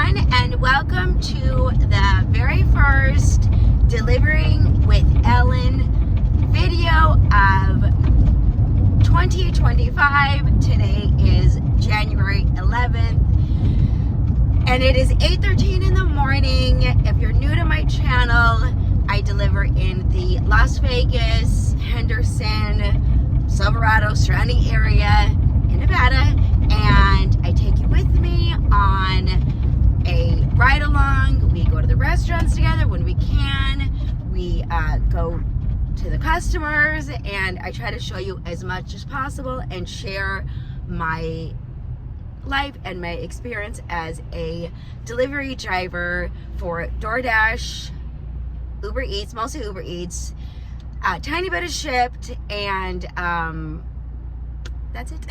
everyone, and welcome to the very first Delivering with Ellen video of 2025. Today is January 11th, and it is 8:13 in the morning. If you're new to my channel, I deliver in the Las Vegas, Henderson, Silverado surrounding area in Nevada, and I take you with me on a ride along. We go to the restaurants together when we can. We go to the customers, and I try to show you as much as possible and share my life and my experience as a delivery driver for DoorDash, Uber Eats, mostly Uber Eats, a tiny bit of Shipt, and that's it.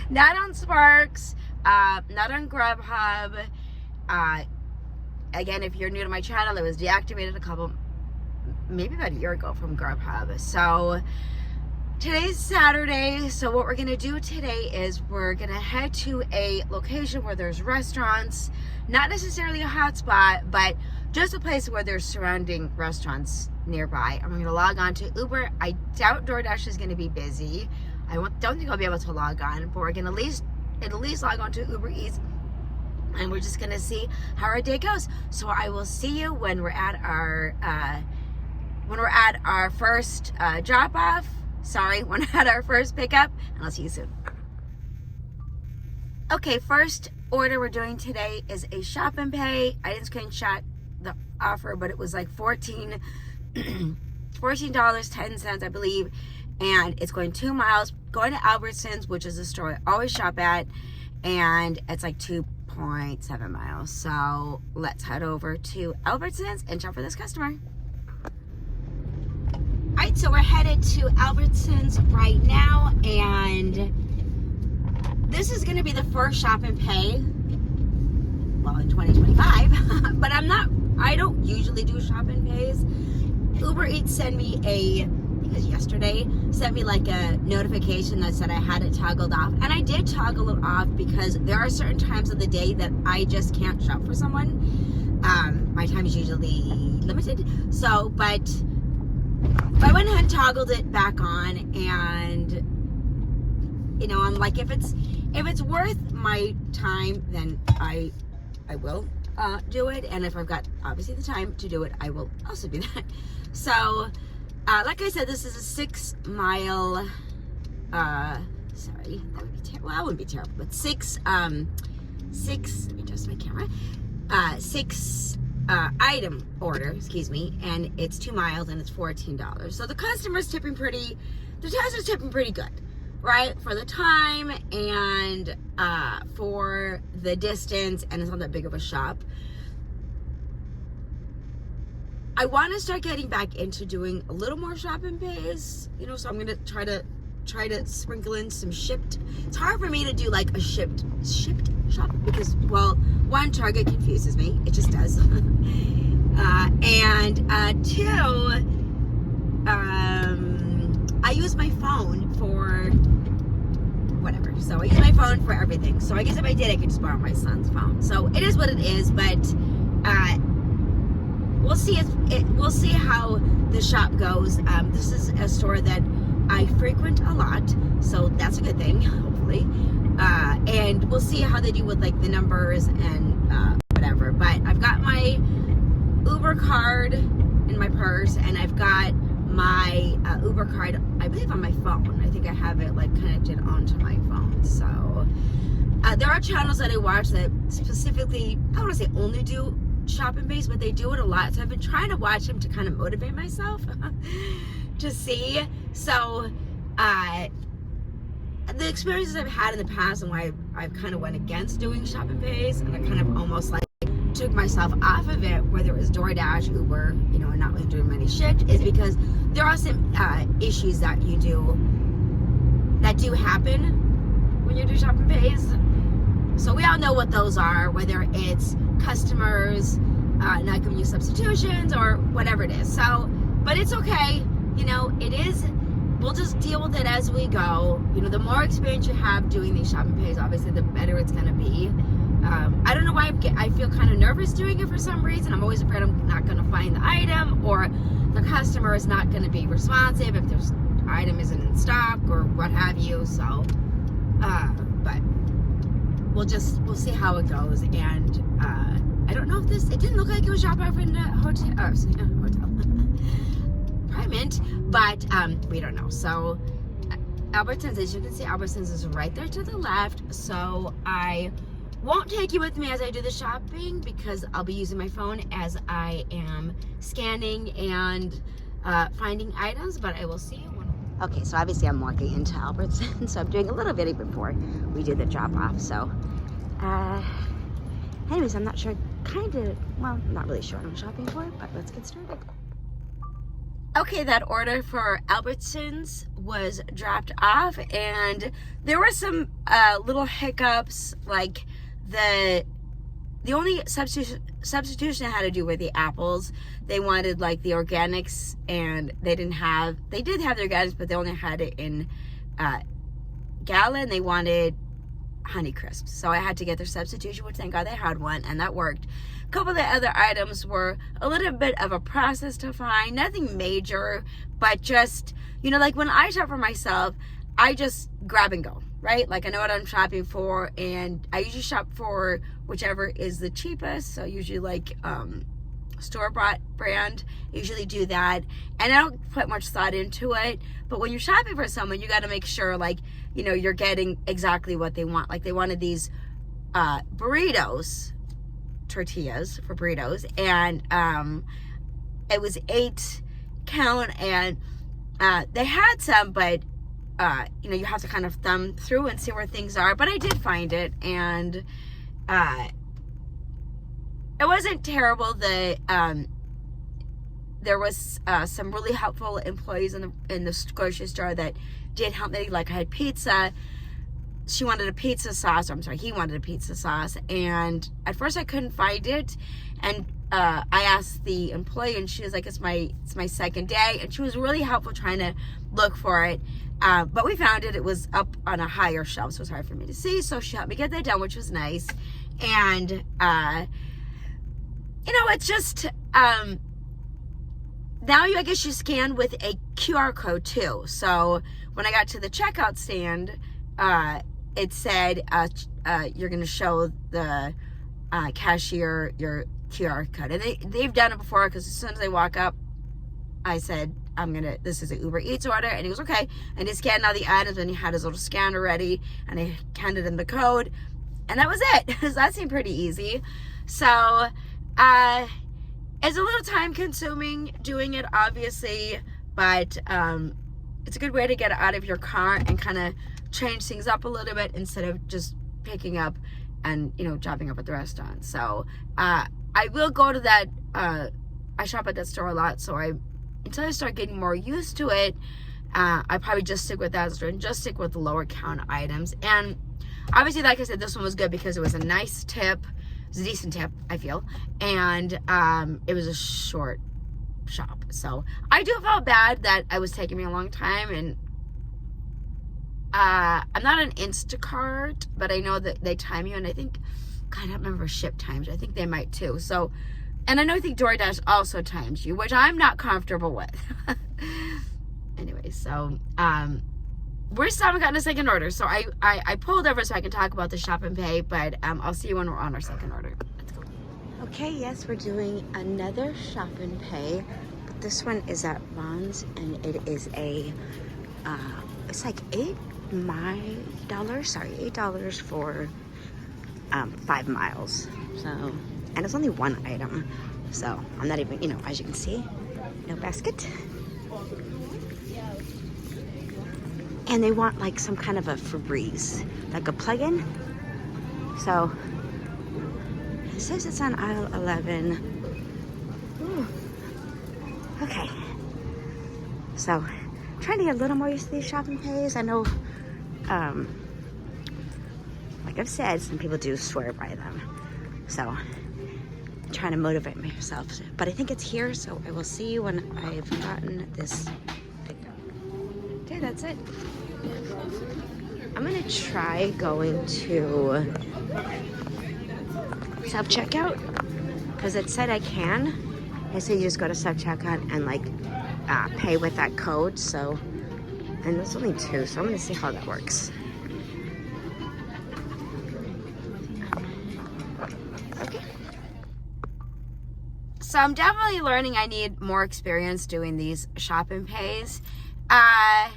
Not on Sparks, not on Grubhub. Again, if you're new to my channel, it was deactivated maybe about a year ago from Grubhub. So today's Saturday, so what we're gonna do today is we're gonna head to a location where there's restaurants, not necessarily a hotspot, but just a place where there's surrounding restaurants nearby. I'm gonna log on to Uber. I doubt DoorDash is gonna be busy. Don't think I'll be able to log on, but we're gonna at least log on to Uber Eats, and we're just gonna see how our day goes. So I will see you when we're at our first drop off. Sorry, when we're at our first pickup, and I'll see you soon. Okay, first order we're doing today is a shop and pay. I didn't screenshot the offer, but it was like $14.10, I believe. And it's going 2 miles, going to Albertsons, which is a store I always shop at, and it's like 2.7 miles. So let's head over to Albertsons and shop for this customer. All right, so we're headed to Albertsons right now, and this is going to be the first shop and pay, well, in 2025, but I don't usually do shop and pays. Uber Eats sent me yesterday sent me like a notification that said I had it toggled off, and I did toggle it off because there are certain times of the day that I just can't shop for someone. My time is usually limited, so but I went ahead and toggled it back on, and you know, I'm like, if it's worth my time, then I will do it, and if I've got obviously the time to do it, I will also do that. So like I said, this is a 6 mile, sorry, that would be terrible. Well, that wouldn't be terrible, but six, let me adjust my camera, 6 item order, excuse me, and it's 2 miles and it's $14. So the customer's tipping pretty good, right? For the time and for the distance, and it's not that big of a shop. I want to start getting back into doing a little more shop and pays, you know, so I'm going to try to sprinkle in some Shipt. It's hard for me to do like a Shipt shop because, well, one, Target confuses me. It just does. And two, I use my phone for whatever. So I use my phone for everything. So I guess if I did, I could just borrow my son's phone. So it is what it is, but we'll see we'll see how the shop goes. This is a store that I frequent a lot, so that's a good thing, hopefully. And we'll see how they do with like the numbers and whatever. But I've got my Uber card in my purse, and I've got my Uber card, I believe, on my phone. I think I have it like connected onto my phone. So there are channels that I watch that specifically, I don't want to say only do shop and pays, but they do it a lot, so I've been trying to watch them to kind of motivate myself to see. So the experiences I've had in the past and why I've kind of went against doing shop and pays, and I kind of almost like took myself off of it, whether it was DoorDash, Uber, you know, and not really doing many Shipt, is because there are some issues that do happen when you do shop and pays. So we all know what those are, whether it's customers not giving you substitutions or whatever it is. So, but it's okay. You know, it is we'll just deal with it as we go. You know, the more experience you have doing these shopping pays, obviously the better it's going to be. I don't know why I feel kind of nervous doing it for some reason. I'm always afraid I'm not going to find the item, or the customer is not going to be responsive if there's item isn't in stock or what have you. So but we'll see how it goes. And I don't know if it didn't look like it was dropped off in a hotel, apartment, but we don't know. So Albertsons, as you can see, Albertsons is right there to the left. So I won't take you with me as I do the shopping, because I'll be using my phone as I am scanning and finding items, but I will see you when... Okay, so obviously I'm walking into Albertsons, so I'm doing a little video before we do the drop off. So anyways, I'm not sure, I'm not really sure what I'm shopping for, but let's get started. Okay, that order for Albertsons was dropped off, and there were some little hiccups. Like the only substitution had to do with the apples. They wanted like the organics, and they did have the organics, but they only had it in gallon. They wanted Honey Crisps, so I had to get their substitution, which thank God they had one, and that worked. A couple of the other items were a little bit of a process to find, nothing major, but just, you know, like when I shop for myself, I just grab and go, right? Like I know what I'm shopping for, and I usually shop for whichever is the cheapest. So usually like store-bought brand, I usually do that, and I don't put much thought into it. But when you're shopping for someone, you got to make sure, like, you know, you're getting exactly what they want. Like they wanted these tortillas for burritos, and it was 8 count, and they had some, but you know, you have to kind of thumb through and see where things are. But I did find it, and it wasn't terrible. There was some really helpful employees in the grocery store that did help me. Like I had pizza. She wanted a pizza sauce. He wanted a pizza sauce, and at first I couldn't find it, and I asked the employee, and she was like, "It's my second day," and she was really helpful trying to look for it. But we found it. It was up on a higher shelf, so it was hard for me to see. So she helped me get that done, which was nice. And you know, it's just now I guess you scan with a QR code too. So when I got to the checkout stand, it said you're going to show the cashier your QR code, and they've done it before, because as soon as I walk up, I said, this is an Uber Eats order, and he was okay, and he scanned all the items, and he had his little scanner ready, and I handed him the code, and that was it. So that seemed pretty easy. So it's a little time consuming doing it, obviously, but it's a good way to get out of your car and kind of change things up a little bit, instead of just picking up and, you know, dropping up at the restaurant. So I will go to that. I shop at that store a lot, so until I start getting more used to it, I probably just stick with that store and just stick with the lower count items. And obviously, like I said, this one was good because it was a nice tip. It was a decent tip, I feel, and it was a short shop. So I do feel bad that it was taking me a long time, and I'm not an Instacart, but I know that they time you, and I think, God, I don't remember ship times. I think they might too. So, and I think DoorDash also times you, which I'm not comfortable with. Anyway, so we still haven't gotten a second order, so I pulled over so I can talk about the shop and pay, but I'll see you when we're on our second order. Let's go. Okay, yes, we're doing another shop and pay, but this one is at Ron's, and it is it's like $8 for 5 miles. So, and it's only one item, so I'm not even, you know, as you can see, no basket. And they want like some kind of a Febreze, like a plug-in. So it says it's on aisle 11. Ooh. Okay, so trying to get a little more used to these shopping pays. I know, like I've said, some people do swear by them, so I'm trying to motivate myself. But I think it's here, so I will see you when I've gotten this picked up. Okay, that's it. I'm gonna try going to self-checkout because it said I can. It said you just go to self-checkout and like pay with that code. So, and there's only 2, so I'm gonna see how that works. Okay. So I'm definitely learning I need more experience doing these shop and pays. I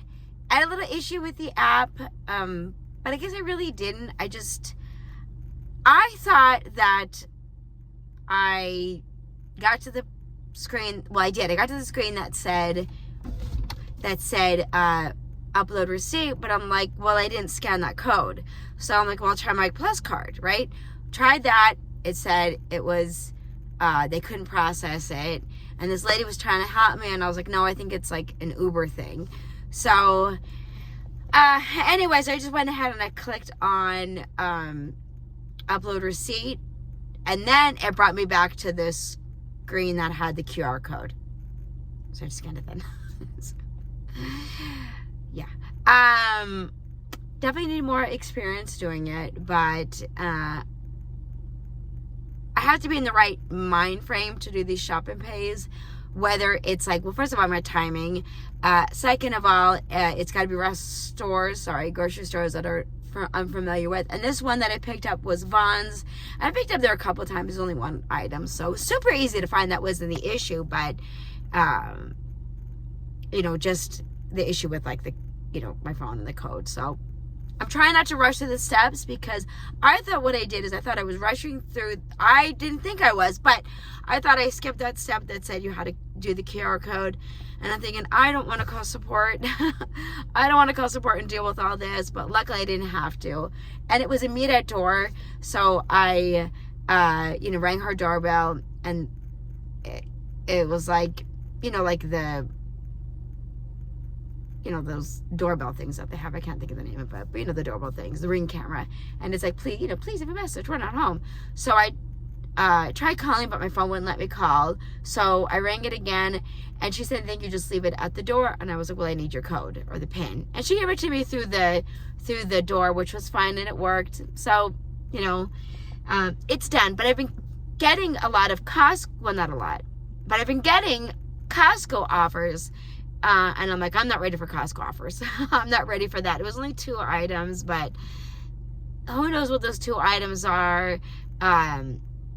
had a little issue with the app, but I guess I really didn't. I thought that I got to the screen. Well, I did. I got to the screen that said upload receipt, but I'm like, well, I didn't scan that code. So I'm like, well, I'll try my Plus card, right? Tried that. It said it was, they couldn't process it. And this lady was trying to help me, and I was like, no, I think it's like an Uber thing. So, anyways, I just went ahead and I clicked on upload receipt, and then it brought me back to this screen that had the QR code. So I just scanned it then. Yeah. Definitely need more experience doing it, but I have to be in the right mind frame to do these shop and pays. Whether it's like, well, first of all, my timing. Second of all, it's got to be grocery stores that are I'm familiar with. And this one that I picked up was Vons. I picked up there a couple of times. There's only one item, so super easy to find. That wasn't the issue, but you know, just the issue with like the, you know, my phone and the code. So I'm trying not to rush through the steps because I thought what I did is I thought I was rushing through. I didn't think I was, but I thought I skipped that step that said you had to do the QR code. And I'm thinking, I don't want to call support. I don't want to call support and deal with all this, but luckily I didn't have to. And it was a meet at door. So I, you know, rang her doorbell, and it was like, you know, like the, you know, those doorbell things that they have. I can't think of the name of it, but you know, the doorbell things, the Ring camera. And it's like, please, you know, please leave a message. We're not home. So I tried calling, but my phone wouldn't let me call. So I rang it again, and she said, thank you, just leave it at the door. And I was like, well, I need your code or the PIN. And she gave it to me through the door, which was fine, and it worked. So, you know, it's done. But I've been getting a lot of Costco, well, not a lot, but I've been getting Costco offers. And I'm like, I'm not ready for Costco offers. I'm not ready for that. It was only 2 items, but who knows what those 2 items are.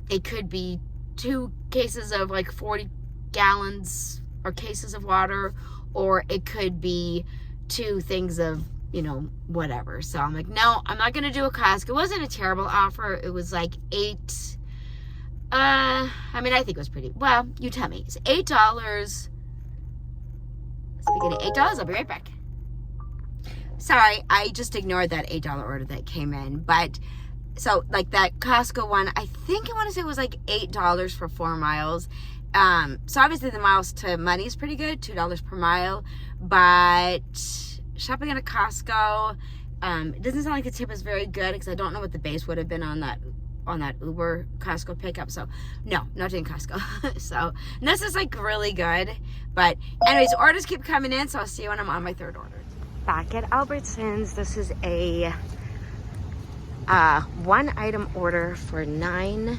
It could be 2 cases of like 40 gallons or cases of water, or it could be 2 things of, you know, whatever. So I'm like, no, I'm not going to do a Costco. It wasn't a terrible offer. It was like $8. I mean, I think it was pretty, well, you tell me. It's $8. So we're getting $8. I'll be right back. Sorry, I just ignored that $8 order that came in. But so like that Costco one, I think I want to say it was like $8 for 4 miles. So obviously the miles to money is pretty good, $2 per mile. But shopping at a Costco, it doesn't sound like the tip is very good because I don't know what the base would have been on that Uber Costco pickup. So no, not doing Costco. So this is like really good. But anyways, orders keep coming in, so I'll see you when I'm on my 3rd order. Back at Albertsons, this is a 1 item order for $9,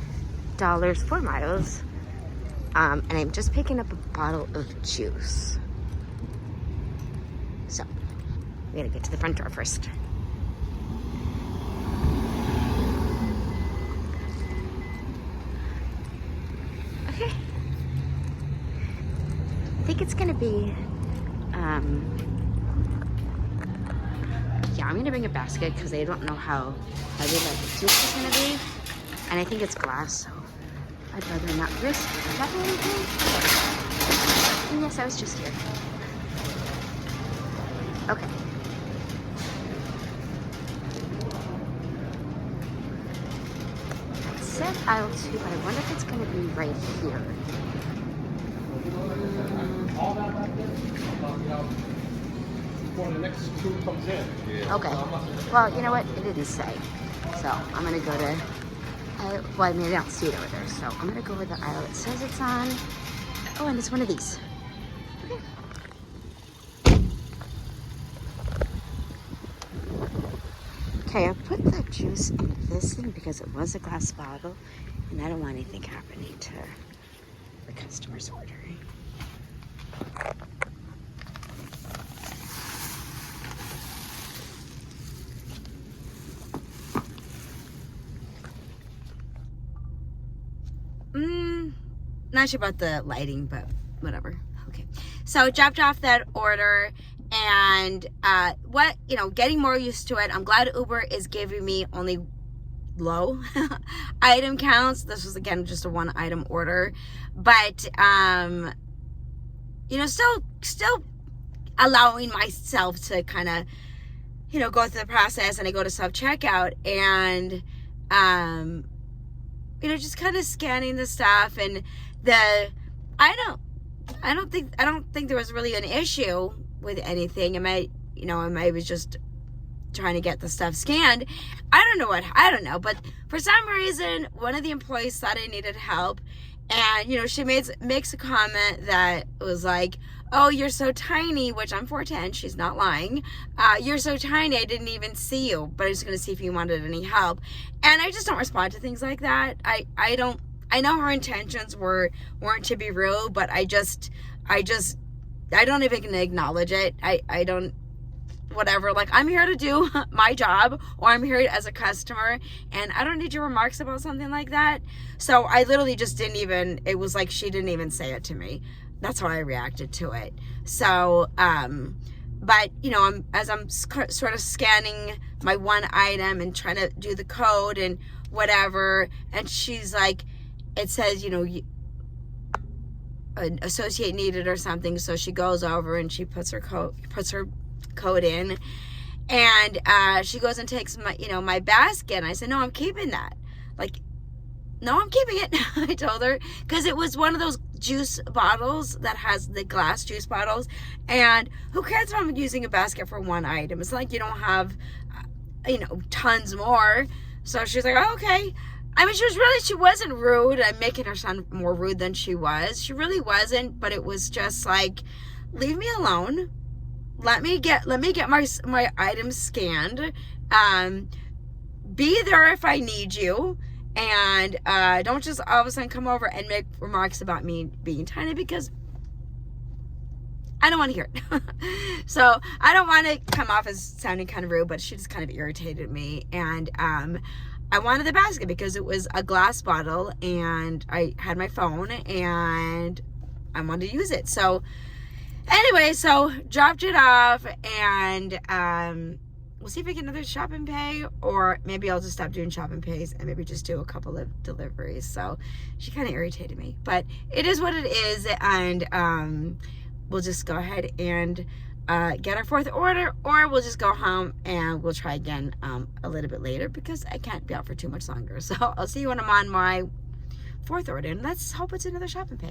4 miles. And I'm just picking up a bottle of juice. So we gotta get to the front door first. Okay. I think it's gonna be, yeah, I'm gonna bring a basket because I don't know how heavy that juice is gonna be. And I think it's glass, so I'd rather not risk dropping anything. And yes, I was just here. Okay. It said aisle 2, but I wonder if it's gonna be right here. Okay. Well, you know what? It didn't say. So I'm gonna go to, well, maybe I don't see it over there. So I'm gonna go with the aisle it says it's on. Oh, and it's one of these. Okay. Okay, I put the juice in this thing because it was a glass bottle, and I don't want anything happening to the customer's ordering. Not sure about the lighting, but whatever. Okay, so dropped off that order, and getting more used to it. I'm glad Uber is giving me only low item counts. This was again just a one item order, but still allowing myself to kind of go through the process. And I go to self checkout, and just kind of scanning the stuff, and I don't think there was really an issue with anything. I was just trying to get the stuff scanned. I don't know, but for some reason, one of the employees thought I needed help, and she makes a comment that was like, "Oh, you're so tiny," which I'm 4'10", she's not lying. "You're so tiny, I didn't even see you, but I was going to see if you wanted any help." And I just don't respond to things like that. I know her intentions weren't to be rude, but I don't even acknowledge it. I don't, whatever. Like, I'm here to do my job, or I'm here as a customer, and I don't need your remarks about something like that. So I literally just it was like she didn't even say it to me. That's how I reacted to it. So, but I'm sort of scanning my one item and trying to do the code and whatever, and she's like, it says, an associate needed or something. So she goes over and she puts her code in, and she goes and takes my basket. And I said, "No, I'm keeping that." Like, "No, I'm keeping it." I told her, because it was one of those juice bottles that has the glass juice bottles, and who cares if I'm using a basket for one item? It's like you don't have tons more. So she's like, "Oh, okay." I mean, she wasn't rude. I'm making her sound more rude than she was. She really wasn't, but it was just like, leave me alone. Let me get my items scanned. Be there if I need you. And don't just all of a sudden come over and make remarks about me being tiny, because I don't want to hear it. So I don't want to come off as sounding kind of rude, but she just kind of irritated me. And I wanted the basket because it was a glass bottle, and I had my phone, and I wanted to use it. So anyway, dropped it off, and we'll see if I get another shop and pay, or maybe I'll just stop doing shop and pays and maybe just do a couple of deliveries. So she kind of irritated me, but it is what it is, and we'll just go ahead and get our fourth order, or we'll just go home and we'll try again a little bit later, because I can't be out for too much longer. So I'll see you when I'm on my fourth order, and let's hope it's another shop and pay,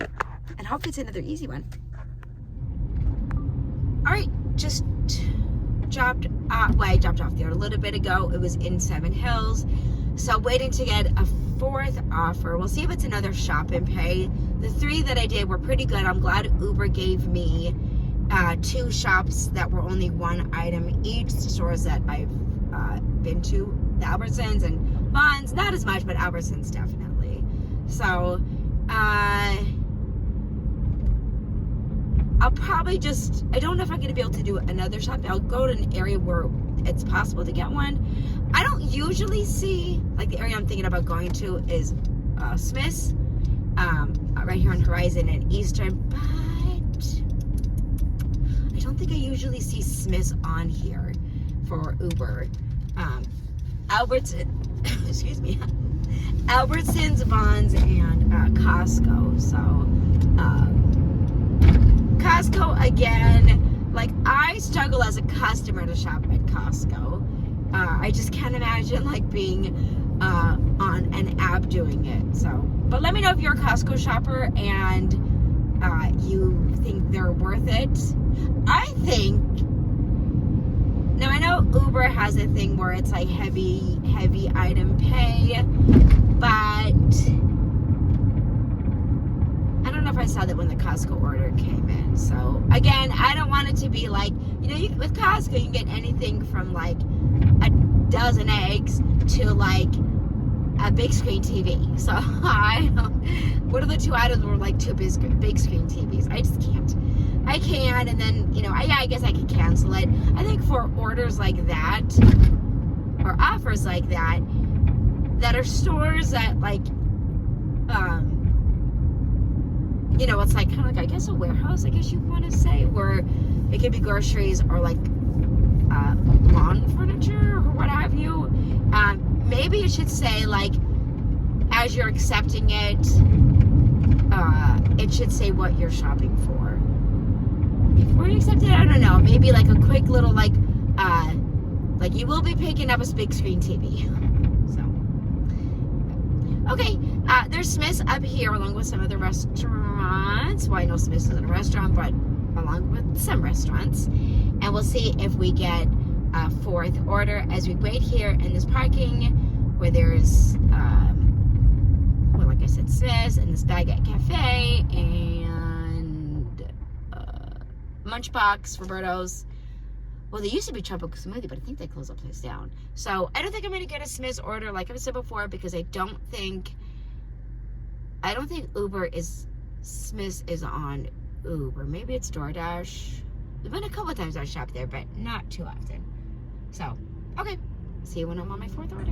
and hope it's another easy one. All right, just dropped off the order a little bit ago. It was in Seven Hills, so waiting to get a fourth offer. We'll see if it's another shop and pay. The 3 that I did were pretty good. I'm glad Uber gave me 2 shops that were only 1 item each. Stores that I've been to, the Albertsons and Vons, not as much, but Albertsons definitely. So I'll probably I don't know if I'm going to be able to do another shop. I'll go to an area where it's possible to get one. I don't usually see, like, the area I'm thinking about going to is Smith's, right here on Horizon and Eastern, but I don't think I usually see Smith's on here for Uber. Excuse me, Albertsons, Vons, and Costco. So Costco, again, like, I struggle as a customer to shop at Costco. I just can't imagine, like, being on an app doing it. So, but let me know if you're a Costco shopper and you think they're worth it. I think, now I know Uber has a thing where it's like heavy item pay, but I don't know if I saw that when the Costco order came in. So again, I don't want it to be like, with Costco you can get anything from like dozen eggs to like a big screen TV. So what are the 2 items were like 2 big screen TVs? I just can't. I can, and then, you know, I guess I could cancel it. I think for orders like that, or offers like that, that are stores that like, you know, it's like kind of like, I guess, a warehouse, I guess you want to say, where it could be groceries or like lawn furniture or what have you. Maybe it should say, like, as you're accepting it, it should say what you're shopping for. Before you accept it, I don't know. Maybe like a quick little, like you will be picking up a big screen TV. So, okay. There's Smith's up here along with some other restaurants. Well, I know Smith's isn't a restaurant, but along with some restaurants. And we'll see if we get a 4th order as we wait here in this parking where there's, well, like I said, Smith's and this Baguette Cafe and Munchbox, Roberto's. Well, they used to be Tropical Smoothie, but I think they closed the place down. So I don't think I'm going to get a Smith's order like I've said before, because I don't think Smith's is on Uber. Maybe it's DoorDash. There's been a couple of times I've shopped there, but not too often. So, okay. See you when I'm on my 4th order.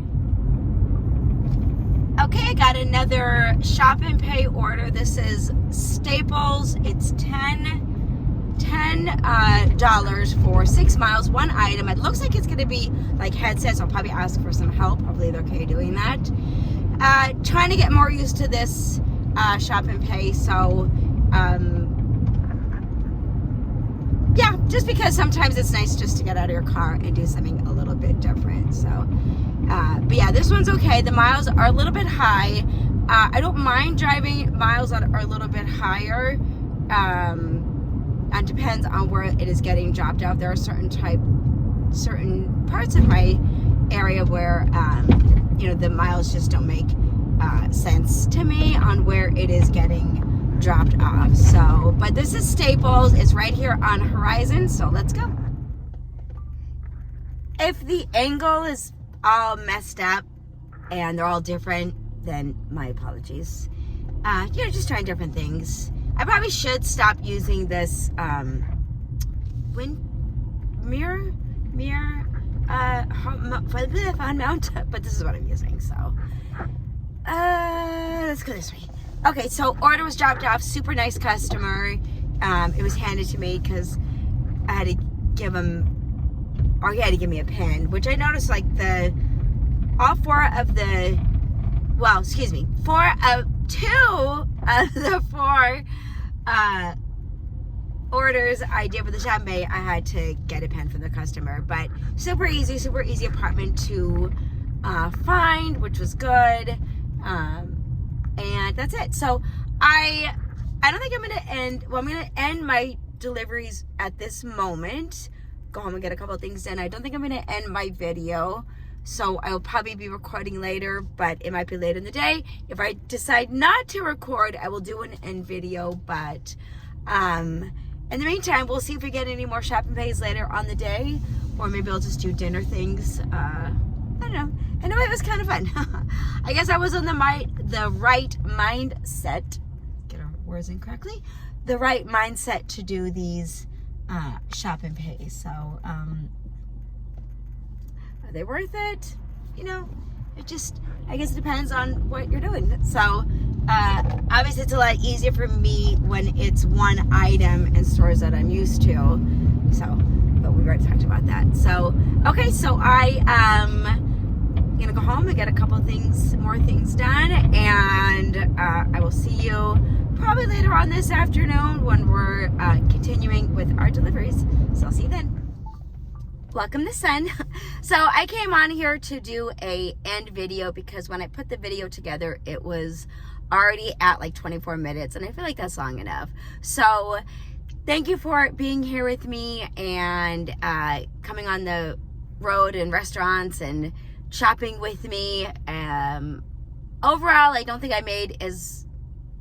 Okay, I got another shop and pay order. This is Staples. It's $10 for 6 miles, 1 item. It looks like it's going to be like headsets. I'll probably ask for some help. Hopefully they're okay doing that. Trying to get more used to this shop and pay. So, yeah, just because sometimes it's nice just to get out of your car and do something a little bit different. So, but yeah, this one's okay. The miles are a little bit high. I don't mind driving miles that are a little bit higher. It depends on where it is getting dropped off. There are certain parts of my area where, you know, the miles just don't make sense to me on where it is getting dropped off. So, but this is Staples. It's right here on Horizon, so let's go. If the angle is all messed up and they're all different, then my apologies. You know, just trying different things. I probably should stop using this mirror phone mount, but this is what I'm using. So let's go this way. Okay, so order was dropped off. Super nice customer. It was handed to me because I had to give him, or he had to give me a pin, which I noticed like all 4 of the, well, excuse me, 2 of the 4 orders I did with the champagne, I had to get a pen for the customer. But super easy apartment to find, which was good. And that's it. So I don't think I'm going to end, well, I'm going to end my deliveries at this moment. Go home and get a couple of things done. I don't think I'm going to end my video. So I'll probably be recording later, but it might be late in the day. If I decide not to record, I will do an end video. But in the meantime, we'll see if we get any more shopping pays later on the day. Or maybe I'll just do dinner things. I don't know. Anyway, it was kind of fun. I guess I was on the right mindset. Get our words in correctly. The right mindset to do these shop and pays. So, are they worth it? You know, I guess it depends on what you're doing. So, obviously it's a lot easier for me when it's one item in stores that I'm used to. So, but we've already talked about that. So, okay, so I gonna go home and get a couple of more things done, and I will see you probably later on this afternoon when we're continuing with our deliveries. So I'll see you then. Welcome to Sun. So I came on here to do a end video because when I put the video together, it was already at like 24 minutes, and I feel like that's long enough. So thank you for being here with me and coming on the road and restaurants and shopping with me. Overall, I don't think I made as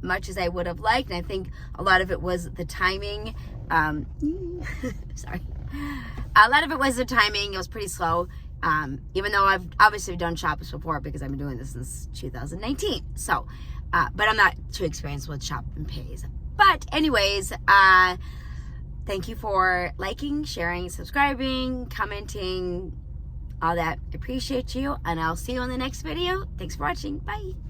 much as I would have liked, and I think a lot of it was the timing. Sorry. A lot of it was the timing. It was pretty slow, Even though I've obviously done Shoppers before because I've been doing this since 2019. So, but I'm not too experienced with Shop and Pays. But anyways, thank you for liking, sharing, subscribing, commenting, all that. I appreciate you, and I'll see you on the next video. Thanks for watching. Bye.